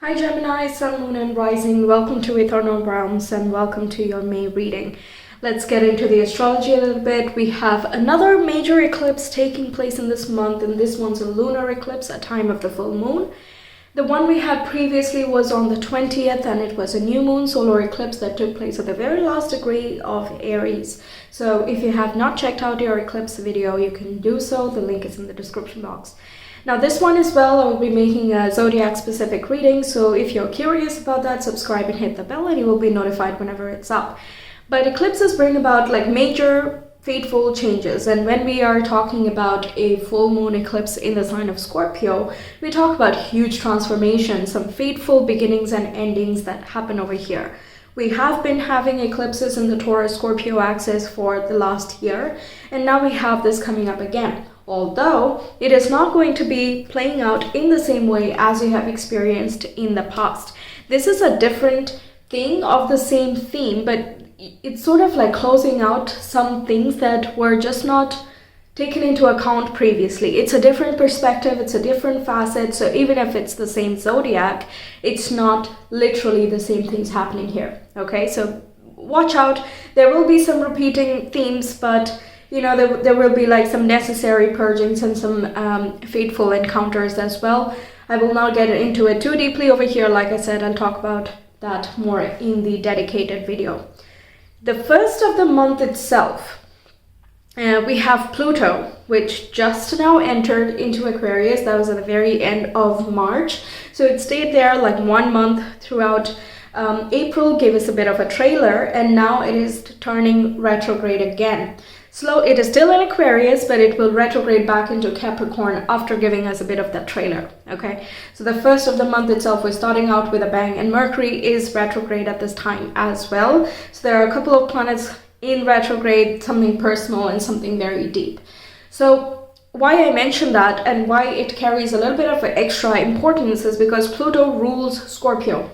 Hi Gemini, Sun, Moon and Rising. Welcome to Ethernal Realms and welcome to your May reading. Let's get into the astrology a little bit. We have another major eclipse taking place in this month, and this one's a lunar eclipse at time of the full moon. The one we had previously was on the 20th, and it was a new moon solar eclipse that took place at the very last degree of Aries. So if you have not checked out your eclipse video, you can do so. The link is in the description box. Now this one as well, I will be making a zodiac specific reading, so if you're curious about that, subscribe and hit the bell and you will be notified whenever it's up. But eclipses bring about like major fateful changes, and when we are talking about a full moon eclipse in the sign of Scorpio, we talk about huge transformations, some fateful beginnings and endings that happen over here. We have been having eclipses in the Taurus-Scorpio axis for the last year, and now we have this coming up again. Although it is not going to be playing out in the same way as you have experienced in the past. This is a different thing of the same theme, but it's sort of like closing out some things that were just not taken into account previously. It's a different perspective, it's a different facet, so even if it's the same zodiac, it's not literally the same things happening here. Okay, so watch out. There will be some repeating themes, but you know, there will be like some necessary purgings and some fateful encounters as well. I will not get into it too deeply over here. Like I said, I'll talk about that more in the dedicated video. The first of the month itself, we have Pluto, which just now entered into Aquarius. That was at the very end of March. So it stayed there like 1 month throughout April, gave us a bit of a trailer, and now it is turning retrograde again. It is still in Aquarius, but it will retrograde back into Capricorn after giving us a bit of that trailer. Okay, so the first of the month itself, we're starting out with a bang, and Mercury is retrograde at this time as well. So there are a couple of planets in retrograde, something personal and something very deep. So why I mention that and why it carries a little bit of extra importance is because Pluto rules Scorpio.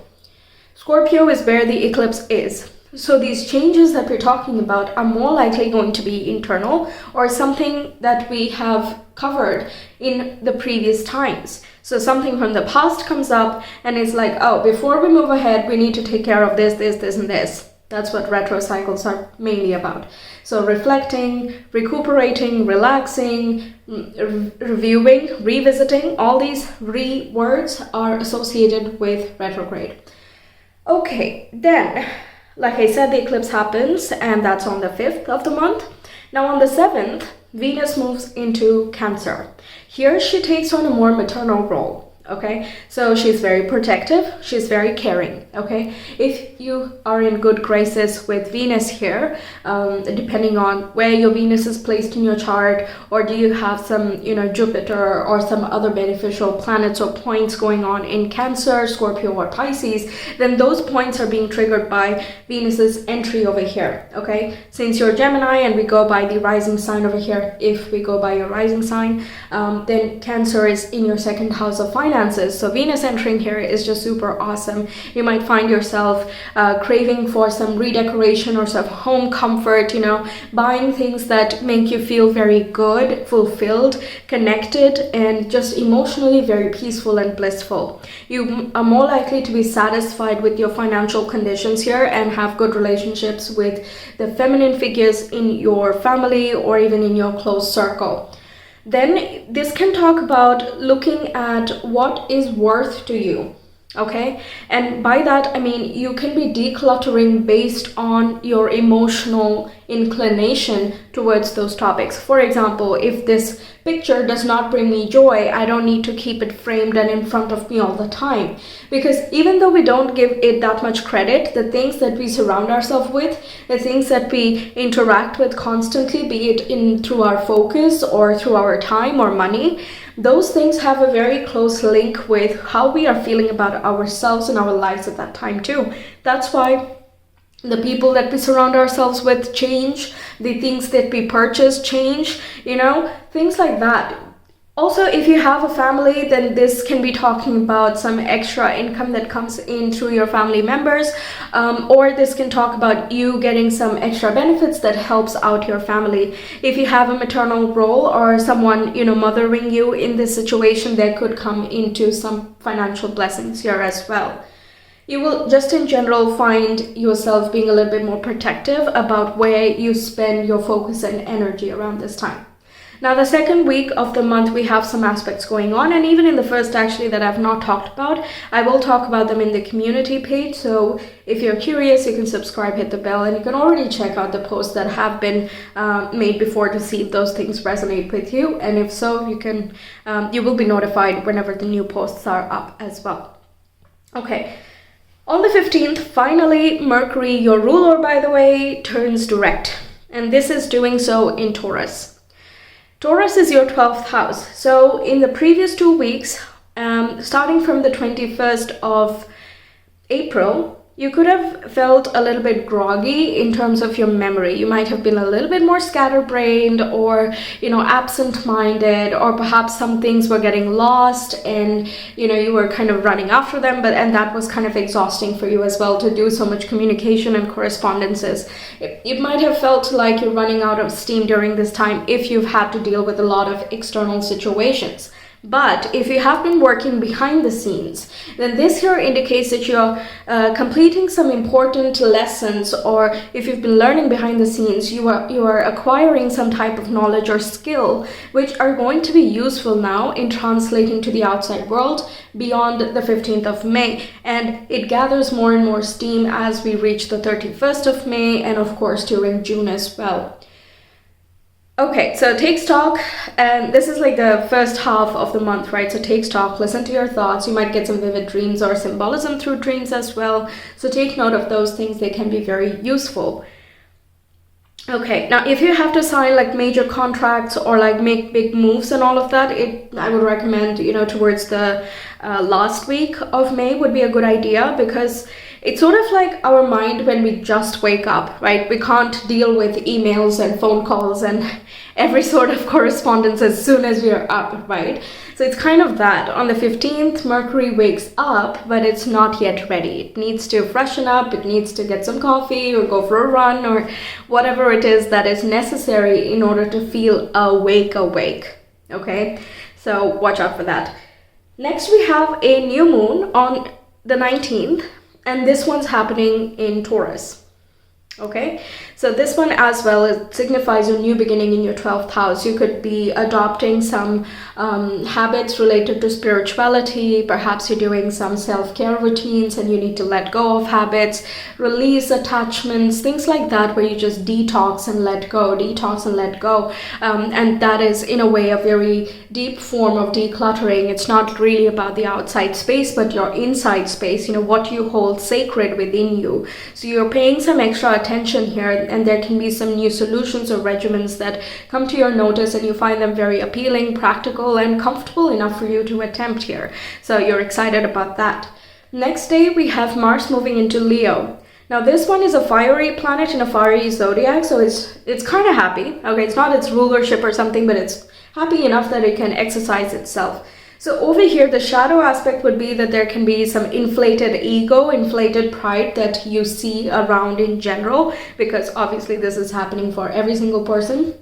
Scorpio is where the eclipse is. So these changes that we're talking about are more likely going to be internal or something that we have covered in the previous times. So something from the past comes up and it's like, oh, before we move ahead, we need to take care of this, and this. That's what retro cycles are mainly about. So reflecting, recuperating, relaxing, reviewing, revisiting, all these words are associated with retrograde. Okay, then, like I said, the eclipse happens, and that's on the 5th of the month. Now on the 7th, Venus moves into Cancer. Here she takes on a more maternal role. Okay, so she's very protective, she's very caring. Okay, if you are in good graces with Venus here, depending on where your Venus is placed in your chart, or do you have some, Jupiter or some other beneficial planets or points going on in Cancer, Scorpio or Pisces, then those points are being triggered by Venus's entry over here. Okay, since you're Gemini and we go by the rising sign over here, if we go by your rising sign, then Cancer is in your second house of finances. So Venus entering here is just super awesome. You might find yourself craving for some redecoration or some home comfort, buying things that make you feel very good, fulfilled, connected, and just emotionally very peaceful and blissful. You are more likely to be satisfied with your financial conditions here and have good relationships with the feminine figures in your family or even in your close circle. Then this can talk about looking at what is worth to you. Okay, and by that I mean you can be decluttering based on your emotional inclination towards those topics. For example, if this picture does not bring me joy, I don't need to keep it framed and in front of me all the time, because even though we don't give it that much credit, the things that we surround ourselves with, the things that we interact with constantly, be it through our focus or through our time or money, those things have a very close link with how we are feeling about ourselves and our lives at that time too. That's why the people that we surround ourselves with change, the things that we purchase change, things like that. Also, if you have a family, then this can be talking about some extra income that comes in through your family members, or this can talk about you getting some extra benefits that helps out your family. If you have a maternal role or someone, mothering you in this situation, that could come into some financial blessings here as well. You will just in general find yourself being a little bit more protective about where you spend your focus and energy around this time. Now, the second week of the month, we have some aspects going on, and even in the first actually that I've not talked about, I will talk about them in the community page. So if you're curious, you can subscribe, hit the bell, and you can already check out the posts that have been made before to see if those things resonate with you. And if so, you will be notified whenever the new posts are up as well. Okay. On the 15th, finally, Mercury, your ruler, by the way, turns direct. And this is doing so in Taurus. Taurus is your 12th house. So in the previous 2 weeks, starting from the 21st of April, you could have felt a little bit groggy in terms of your memory. You might have been a little bit more scatterbrained or, absent-minded, or perhaps some things were getting lost and, you were kind of running after them, and that was kind of exhausting for you as well to do so much communication and correspondences. It might have felt like you're running out of steam during this time if you've had to deal with a lot of external situations. But if you have been working behind the scenes, then this here indicates that you're completing some important lessons, or if you've been learning behind the scenes, you are acquiring some type of knowledge or skill which are going to be useful now in translating to the outside world beyond the 15th of May. And it gathers more and more steam as we reach the 31st of May, and of course during June as well. Okay, so take stock, and this is like the first half of the month, right? So take stock, listen to your thoughts. You might get some vivid dreams or symbolism through dreams as well. So take note of those things. They can be very useful. Okay, now if you have to sign like major contracts or like make big moves and all of that, I would recommend, towards the last week of May would be a good idea, because it's sort of like our mind when we just wake up, right? We can't deal with emails and phone calls and every sort of correspondence as soon as we are up, right? So it's kind of that. On the 15th, Mercury wakes up, but it's not yet ready. It needs to freshen up, it needs to get some coffee or go for a run or whatever it is that is necessary in order to feel awake, okay? So watch out for that. Next, we have a new moon on the 19th, and this one's happening in Taurus. Okay, so this one as well, it signifies a new beginning in your 12th house. You could be adopting some habits related to spirituality. Perhaps you're doing some self-care routines and you need to let go of habits, release attachments, things like that, where you just detox and let go. And that is in a way a very deep form of decluttering. It's not really about the outside space, but your inside space, what you hold sacred within you. So you're paying some extra attention here, and there can be some new solutions or regimens that come to your notice and you find them very appealing, practical, and comfortable enough for you to attempt here. So you're excited about that. Next day, we have Mars moving into Leo. Now this one is a fiery planet in a fiery zodiac, so it's kind of happy. Okay, it's not its rulership or something, but it's happy enough that it can exercise itself. So over here, the shadow aspect would be that there can be some inflated ego, inflated pride that you see around in general, because obviously this is happening for every single person.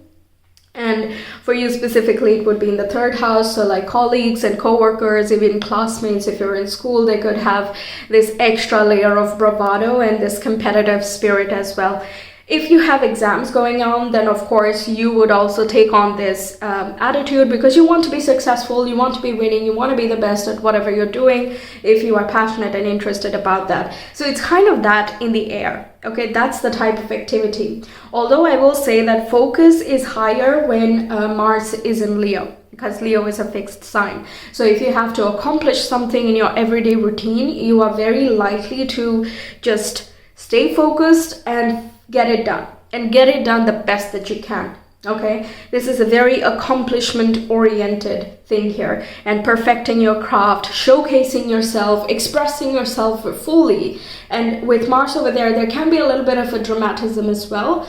And for you specifically, it would be in the 3rd house. So like colleagues and co-workers, even classmates, if you're in school, they could have this extra layer of bravado and this competitive spirit as well. If you have exams going on, then of course you would also take on this attitude, because you want to be successful, you want to be winning, you want to be the best at whatever you're doing if you are passionate and interested about that. So it's kind of that in the air. Okay, that's the type of activity. Although I will say that focus is higher when Mars is in Leo, because Leo is a fixed sign. So if you have to accomplish something in your everyday routine, you are very likely to just stay focused and get it done, and get it done the best that you can. Okay, this is a very accomplishment oriented thing here, and perfecting your craft, showcasing yourself, expressing yourself fully. And with Mars over there can be a little bit of a dramatism as well.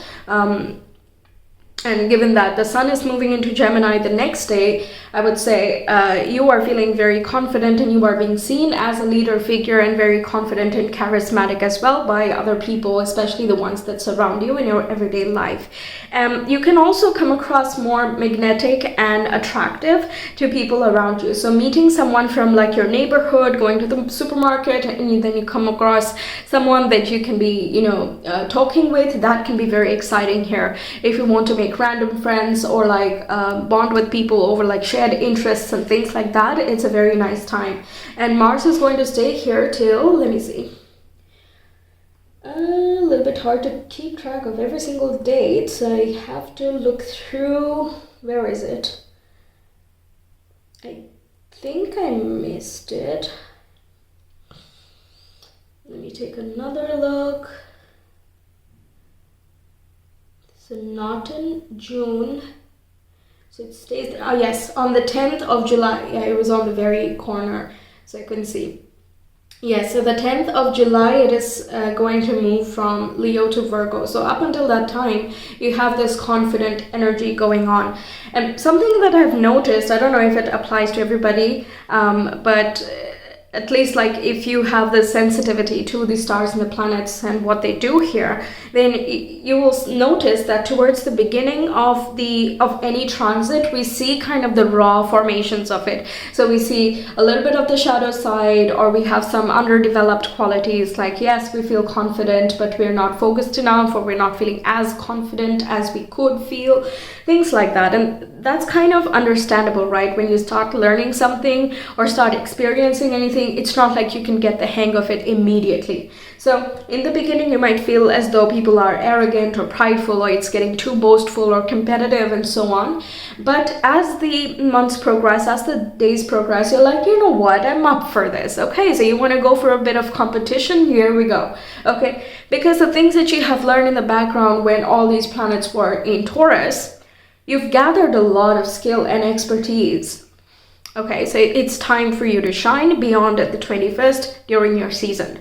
And given that the sun is moving into Gemini the next day, I would say you are feeling very confident and you are being seen as a leader figure and very confident and charismatic as well by other people, especially the ones that surround you in your everyday life. You can also come across more magnetic and attractive to people around you. So meeting someone from like your neighborhood, going to the supermarket, and then you come across someone that you can be, talking with, that can be very exciting here. If you want to make random friends or like bond with people over like shared interests and things like that, it's a very nice time. And Mars is going to stay here till, let me see, a little bit hard to keep track of every single date, so I have to look through. Where is it? I think I missed it. Let me take another look. So not in June. So it stays there. Oh yes, on the 10th of July. Yeah, it was on the very corner, so I couldn't see. Yes, so the 10th of July, it is going to move from Leo to Virgo. So up until that time, you have this confident energy going on. And something that I've noticed, I don't know if it applies to everybody, but at least like if you have the sensitivity to the stars and the planets and what they do here, then you will notice that towards the beginning of any transit, we see kind of the raw formations of it. So we see a little bit of the shadow side, or we have some underdeveloped qualities, like yes, we feel confident, but we're not focused enough, or we're not feeling as confident as we could feel, things like that. And that's kind of understandable, right? When you start learning something or start experiencing anything, it's not like you can get the hang of it immediately. So in the beginning, you might feel as though people are arrogant or prideful, or it's getting too boastful or competitive and so on. But as the months progress, as the days progress, you're like, you know what, I'm up for this. Okay, so you want to go for a bit of competition? Here we go. Okay, because the things that you have learned in the background when all these planets were in Taurus, you've gathered a lot of skill and expertise. Okay, so it's time for you to shine beyond the 21st during your season.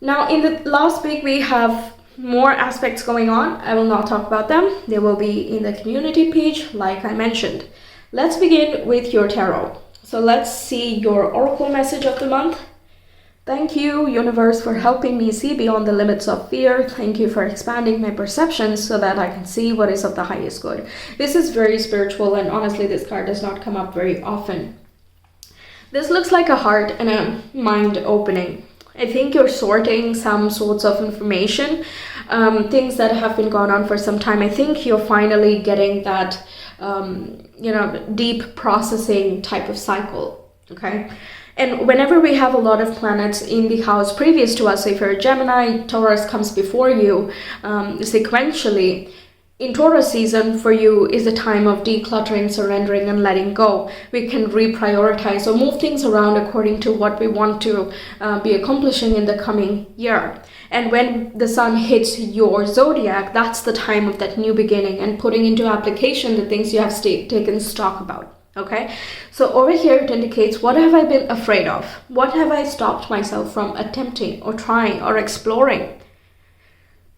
Now, in the last week, we have more aspects going on. I will not talk about them. They will be in the community page, like I mentioned. Let's begin with your tarot. So let's see your oracle message of the month. Thank you, universe, for helping me see beyond the limits of fear. Thank you for expanding my perceptions so that I can see what is of the highest good. This is very spiritual, and honestly, this card does not come up very often. This looks like a heart and a mind opening. I think you're sorting some sorts of information, things that have been going on for some time. I think you're finally getting that, deep processing type of cycle, okay? And whenever we have a lot of planets in the house previous to us, so if you're a Gemini, Taurus comes before you sequentially. In Taurus season for you is a time of decluttering, surrendering, and letting go. We can reprioritize or move things around according to what we want to be accomplishing in the coming year. And when the sun hits your zodiac, that's the time of that new beginning and putting into application the things you have taken stock about. Okay, so over here it indicates, what have I been afraid of? What have I stopped myself from attempting or trying or exploring?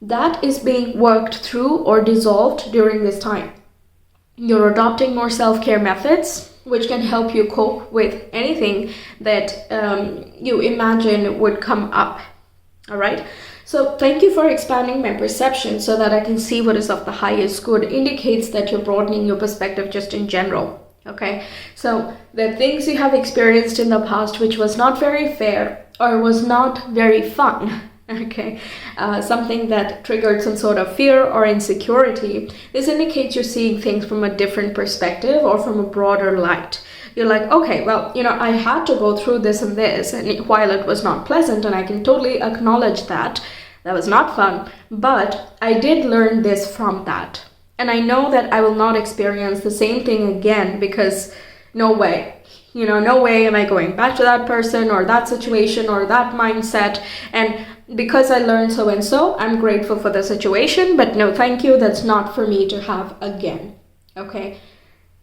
That is being worked through or dissolved during this time. You're adopting more self-care methods, which can help you cope with anything that you imagine would come up. All right. So thank you for expanding my perception so that I can see what is of the highest good. Indicates that you're broadening your perspective just in general. Okay, so the things you have experienced in the past, which was not very fair or was not very fun, okay, something that triggered some sort of fear or insecurity, this indicates you're seeing things from a different perspective or from a broader light. You're like, okay, well, I had to go through this and this, and while it was not pleasant, and I can totally acknowledge that was not fun, but I did learn this from that. And I know that I will not experience the same thing again, because no way, no way am I going back to that person or that situation or that mindset. And because I learned so and so, I'm grateful for the situation, but no, thank you. That's not for me to have again. Okay.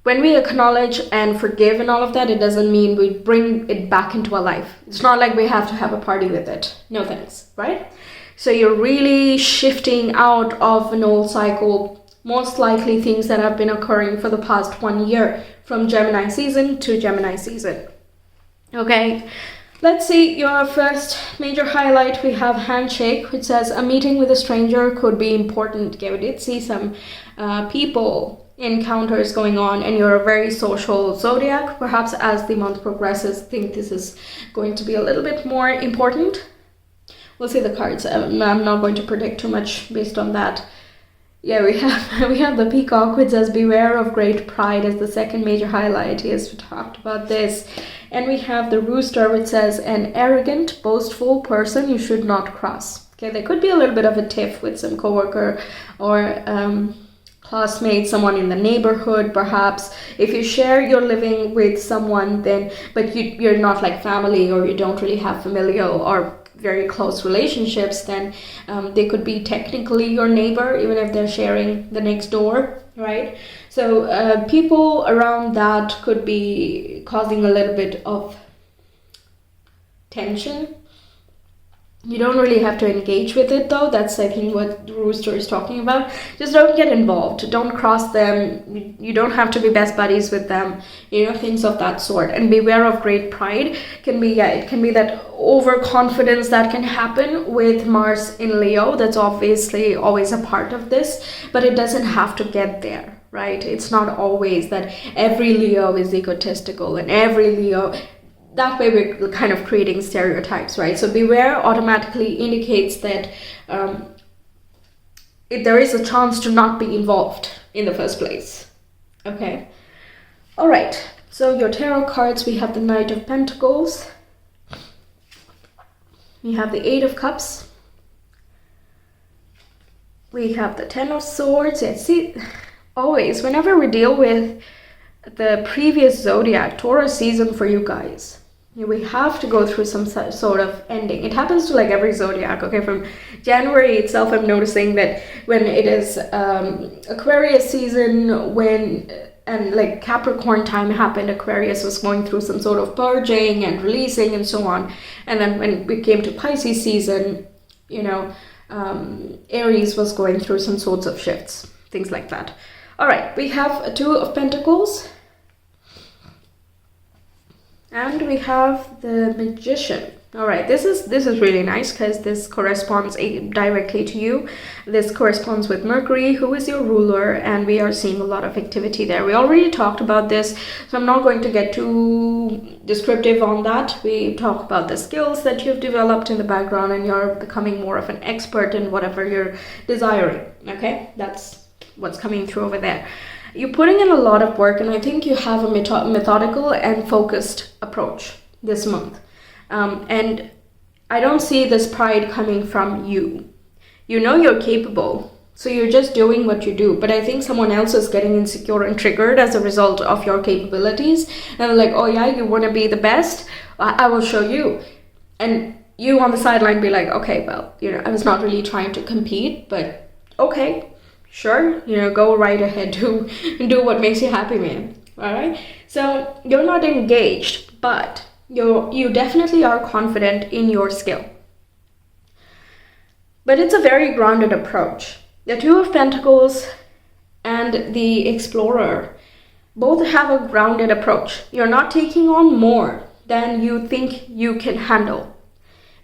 When we acknowledge and forgive and all of that, it doesn't mean we bring it back into our life. It's not like we have to have a party with it. No thanks, right? So you're really shifting out of an old cycle. most likely things that have been occurring for the past 1 year from Gemini season to Gemini season. Okay, let's see your first major highlight. We have handshake, which says a meeting with a stranger could be important. Okay, we did see some people encounters going on, and you're a very social zodiac. Perhaps as the month progresses, think this is going to be a little bit more important. We'll see the cards. I'm not going to predict too much based on that. Yeah, we have the peacock, which says beware of great pride as the second major highlight. Yes, we talked about this. And we have the rooster, which says an arrogant, boastful person you should not cross. Okay, there could be a little bit of a tiff with some coworker or classmate, someone in the neighborhood, perhaps. If you share your living with someone, then but you're not like family, or you don't really have familial or very close relationships, then they could be technically your neighbor, even if they're sharing the next door, right? So people around that could be causing a little bit of tension. You don't really have to engage with it though. That's, I think, what the rooster is talking about. Just don't get involved. Don't cross them. You don't have to be best buddies with them. Things of that sort. And beware of great pride. It can be that overconfidence that can happen with Mars in Leo. That's obviously always a part of this, but it doesn't have to get there, right? It's not always that every Leo is egotistical and every Leo. That way we're kind of creating stereotypes, right? So beware automatically indicates that if there is a chance to not be involved in the first place. Okay. All right. So your tarot cards, we have the Knight of Pentacles. We have the Eight of Cups. We have the Ten of Swords. Yeah, see, always, whenever we deal with the previous zodiac, Taurus season for you guys, we have to go through some sort of ending. It happens to like every zodiac, okay? From January itself, I'm noticing that when it is Aquarius season, and like Capricorn time happened, Aquarius was going through some sort of purging and releasing and so on. And then when we came to Pisces season, Aries was going through some sorts of shifts, things like that. All right, we have a Two of Pentacles. And we have the Magician. All right, this is really nice because this corresponds directly to you. This corresponds with Mercury, who is your ruler, and we are seeing a lot of activity there. We already talked about this, so I'm not going to get too descriptive on that. We talk about the skills that you've developed in the background, and you're becoming more of an expert in whatever you're desiring. Okay, that's what's coming through over there. You're putting in a lot of work, and I think you have a methodical and focused approach this month. And I don't see this pride coming from you. You're capable, so you're just doing what you do. But I think someone else is getting insecure and triggered as a result of your capabilities. And they're like, oh yeah, you want to be the best? I will show you. And you on the sideline be like, okay, well, I was not really trying to compete, but okay. Sure, go right ahead, do what makes you happy, man. All right. So you're not engaged, but you definitely are confident in your skill. But it's a very grounded approach. The Two of Pentacles and the Explorer both have a grounded approach. You're not taking on more than you think you can handle.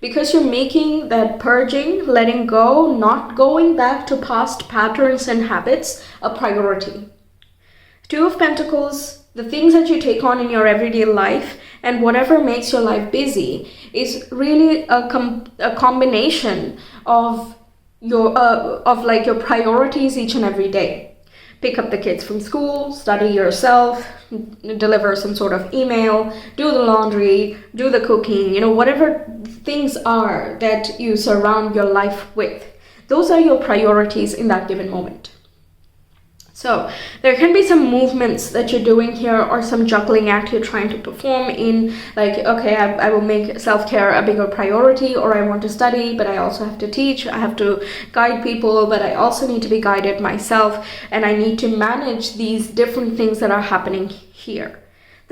Because you're making that purging, letting go, not going back to past patterns and habits a priority. Two of Pentacles, the things that you take on in your everyday life and whatever makes your life busy is really a combination of your priorities each and every day. Pick up the kids from school, study yourself, deliver some sort of email, do the laundry, do the cooking, whatever things are that you surround your life with. Those are your priorities in that given moment. So there can be some movements that you're doing here, or some juggling act you're trying to perform in, like, okay, I will make self-care a bigger priority, or I want to study, but I also have to teach, I have to guide people, but I also need to be guided myself, and I need to manage these different things that are happening here.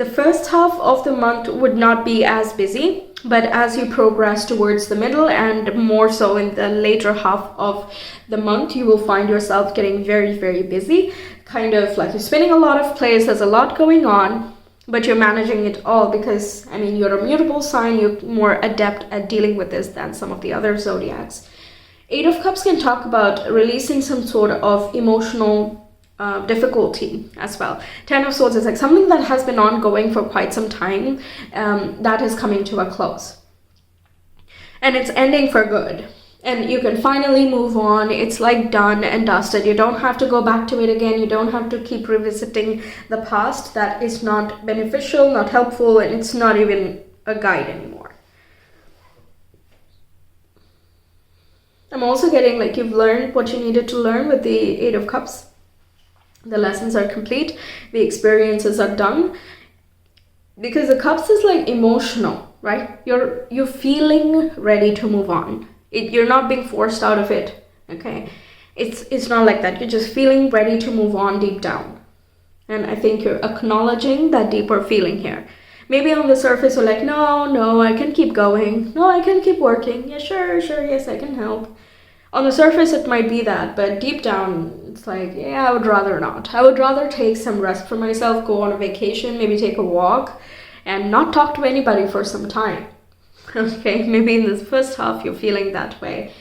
The first half of the month would not be as busy, but as you progress towards the middle and more so in the later half of the month, you will find yourself getting very, very busy. Kind of like you're spinning a lot of plates, there's a lot going on, but you're managing it all because, I mean, you're a mutable sign, you're more adept at dealing with this than some of the other zodiacs. Eight of Cups can talk about releasing some sort of emotional difficulty as well. Ten of Swords is like something that has been ongoing for quite some time, that is coming to a close. And it's ending for good. And you can finally move on. It's like done and dusted. You don't have to go back to it again. You don't have to keep revisiting the past. That is not beneficial, not helpful, and it's not even a guide anymore. I'm also getting like you've learned what you needed to learn with the Eight of Cups. The lessons are complete, the experiences are done, because the Cups is like emotional, right? You're feeling ready to move on. You're not being forced out of it, okay? It's not like that. You're just feeling ready to move on deep down. And I think you're acknowledging that deeper feeling here. Maybe on the surface you're like, no, I can keep going. No, I can keep working. Yeah, sure, yes, I can help. On the surface, it might be that, but deep down, it's like, yeah, I would rather not. I would rather take some rest for myself, go on a vacation, maybe take a walk, and not talk to anybody for some time. Okay, maybe in this first half, you're feeling that way.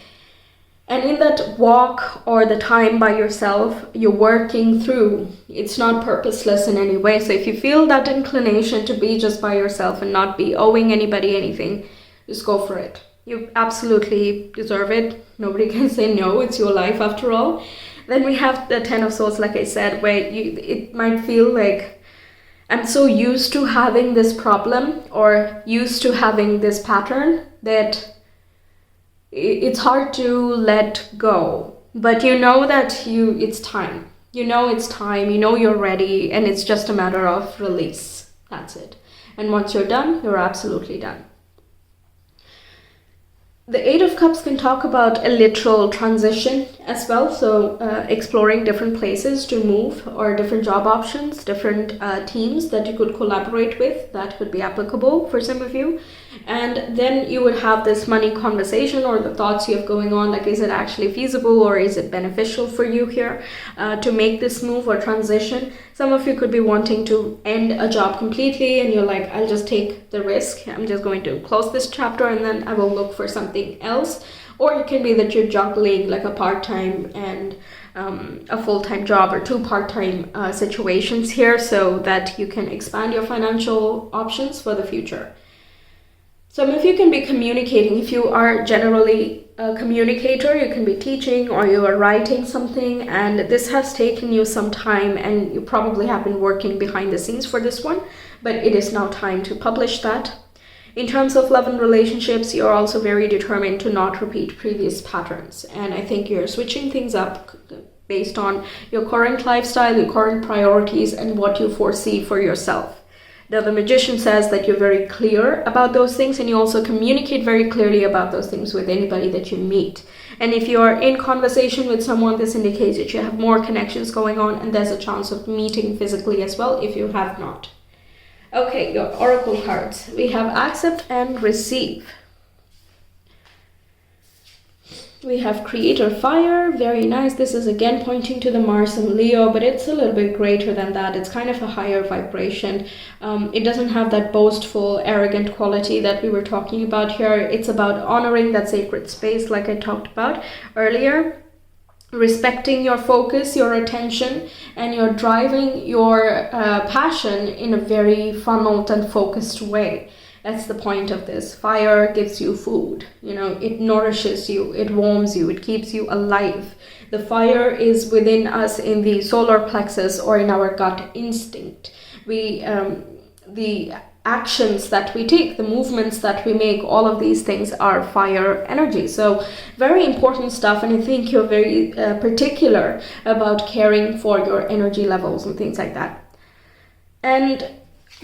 And in that walk or the time by yourself, you're working through. It's not purposeless in any way. So if you feel that inclination to be just by yourself and not be owing anybody anything, just go for it. You absolutely deserve it. Nobody can say no. It's your life after all. Then we have the Ten of Swords, like I said, where it might feel like I'm so used to having this problem or used to having this pattern that it's hard to let go. But you know that it's time. You know it's time. You know you're ready, and it's just a matter of release. That's it. And once you're done, you're absolutely done. The Eight of Cups can talk about a literal transition as well. So exploring different places to move or different job options, different teams that you could collaborate with that could be applicable for some of you. And then you would have this money conversation or the thoughts you have going on, like, is it actually feasible or is it beneficial for you here to make this move or transition? Some of you could be wanting to end a job completely and you're like, I'll just take the risk. I'm just going to close this chapter and then I will look for something else. Or it can be that you're juggling like a part-time and a full-time job or two part-time situations here so that you can expand your financial options for the future. Some of you can be communicating. If you are generally a communicator, you can be teaching or you are writing something, and this has taken you some time and you probably have been working behind the scenes for this one, but it is now time to publish that. In terms of love and relationships, you're also very determined to not repeat previous patterns, and I think you're switching things up based on your current lifestyle, your current priorities, and what you foresee for yourself. Now, the Magician says that you're very clear about those things and you also communicate very clearly about those things with anybody that you meet. And if you are in conversation with someone, this indicates that you have more connections going on and there's a chance of meeting physically as well if you have not. Okay, your oracle cards. We have accept and receive. We have creator fire, very nice. This is again pointing to the Mars and Leo, but it's a little bit greater than that. It's kind of a higher vibration. It doesn't have that boastful, arrogant quality that we were talking about here. It's about honoring that sacred space like I talked about earlier. Respecting your focus, your attention, and you're driving your passion in a very funneled and focused way. That's the point of this. Fire gives you food, it nourishes you, it warms you, it keeps you alive. The fire is within us in the solar plexus or in our gut instinct. The actions that we take, the movements that we make, all of these things are fire energy. So very important stuff, and I think you're very particular about caring for your energy levels and things like that. And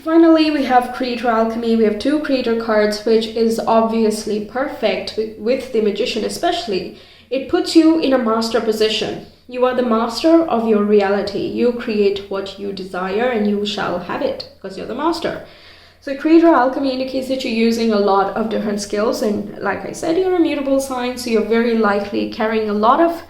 finally, we have Creator Alchemy. We have two Creator cards, which is obviously perfect with the Magician especially. It puts you in a master position. You are the master of your reality. You create what you desire and you shall have it because you're the master. So creator alchemy indicates that you're using a lot of different skills, and like I said, you're a mutable sign, so you're very likely carrying a lot of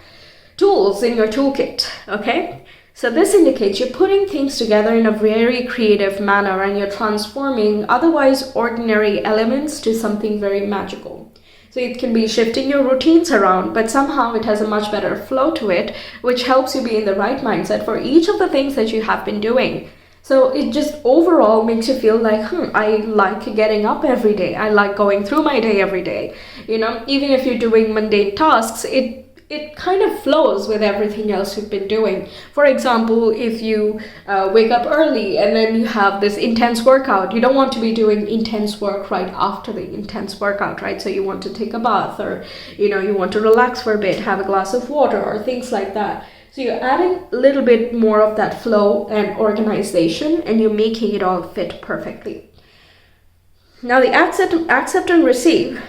tools in your toolkit, okay? So this indicates you're putting things together in a very creative manner and you're transforming otherwise ordinary elements to something very magical. So it can be shifting your routines around, but somehow it has a much better flow to it, which helps you be in the right mindset for each of the things that you have been doing. So it just overall makes you feel like, I like getting up every day. I like going through my day every day. You know, even if you're doing mundane tasks, it kind of flows with everything else you've been doing. For example, if you wake up early and then you have this intense workout, you don't want to be doing intense work right after the intense workout, right? So you want to take a bath, or, you know, you want to relax for a bit, have a glass of water or things like that. So you're adding a little bit more of that flow and organization, and you're making it all fit perfectly. Now the accept and receive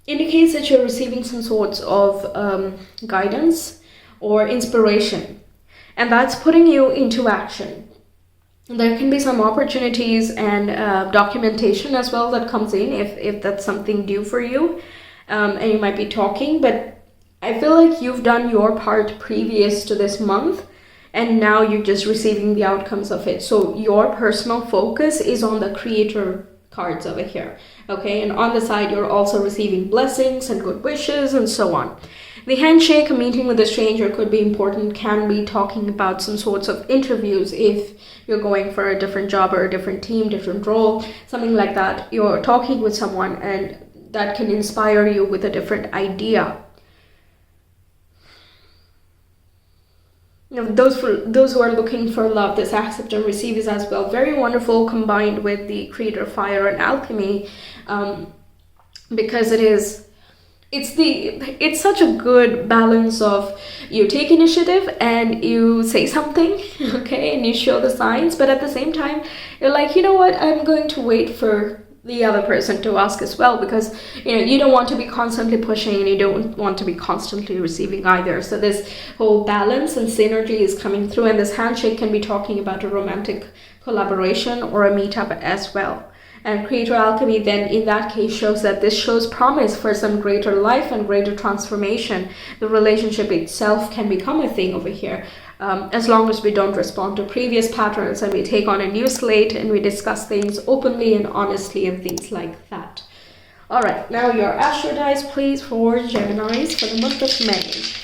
indicates that you're receiving some sorts of guidance or inspiration, and that's putting you into action. There can be some opportunities and documentation as well that comes in if that's something due for you, and you might be talking, but I feel like you've done your part previous to this month, and now you're just receiving the outcomes of it. So your personal focus is on the creator cards over here, okay? And on the side, you're also receiving blessings and good wishes and so on. The handshake, a meeting with a stranger, could be important, can be talking about some sorts of interviews if you're going for a different job or a different team, different role, something like that. You're talking with someone and that can inspire you with a different idea. Now, those who are looking for love, this accept and receive is as well very wonderful, combined with the creator fire and alchemy, because it's such a good balance of you take initiative and you say something, okay, and you show the signs, but at the same time you're like, you know what, I'm going to wait for the other person to ask as well, because you don't want to be constantly pushing and you don't want to be constantly receiving either. So this whole balance and synergy is coming through, and this handshake can be talking about a romantic collaboration or a meetup as well. And creator alchemy then in that case shows that this shows promise for some greater life and greater transformation. The relationship itself can become a thing over here, as long as we don't respond to previous patterns and we take on a new slate and we discuss things openly and honestly and things like that. All right, now your astro dice, please, for Geminis for the month of May.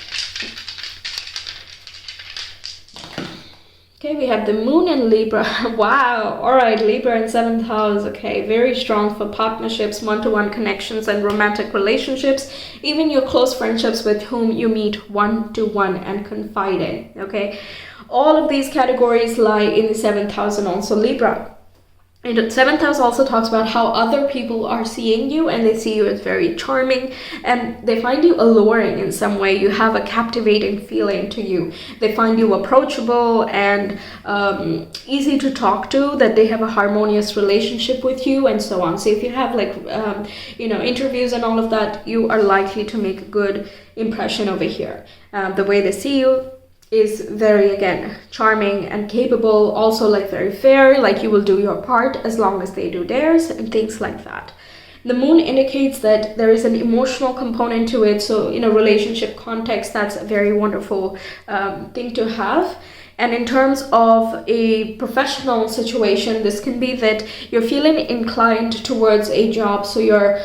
Okay, we have the moon and Libra. Wow. All right, Libra in 7th house. Okay, very strong for partnerships, one-to-one connections and romantic relationships, even your close friendships with whom you meet one-to-one and confide in. Okay, all of these categories lie in the 7th house and also Libra. And the 7th house also talks about how other people are seeing you, and they see you as very charming and they find you alluring in some way. You have a captivating feeling to you. They find you approachable and easy to talk to, that they have a harmonious relationship with you and so on. So if you have like, interviews and all of that, you are likely to make a good impression over here. The way they see you is very, again, charming and capable, also like very fair, like you will do your part as long as they do theirs and things like that. The moon indicates that there is an emotional component to it, so in a relationship context, that's a very wonderful thing to have. And in terms of a professional situation, this can be that you're feeling inclined towards a job, so you're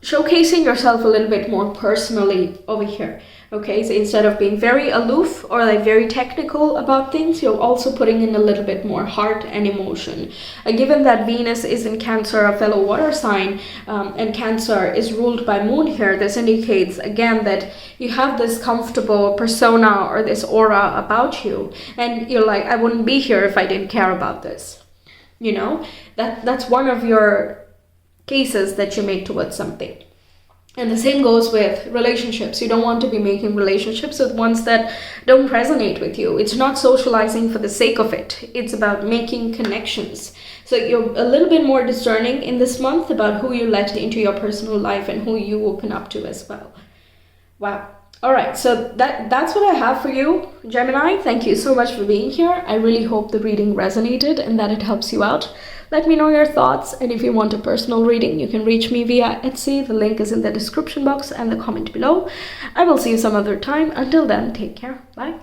showcasing yourself a little bit more personally over here. Okay, so instead of being very aloof or like very technical about things, you're also putting in a little bit more heart and emotion. Given that Venus is in Cancer, a fellow water sign, and Cancer is ruled by Moon here, this indicates again that you have this comfortable persona or this aura about you, and you're like, I wouldn't be here if I didn't care about this. That's one of your cases that you make towards something. And the same goes with relationships. You don't want to be making relationships with ones that don't resonate with you. It's not socializing for the sake of it. It's about making connections. So you're a little bit more discerning in this month about who you let into your personal life and who you open up to as well. Wow. All right, so that's what I have for you, Gemini. Thank you so much for being here. I really hope the reading resonated and that it helps you out. Let me know your thoughts, and if you want a personal reading, you can reach me via Etsy. The link is in the description box and the comment below. I will see you some other time. Until then, take care. Bye.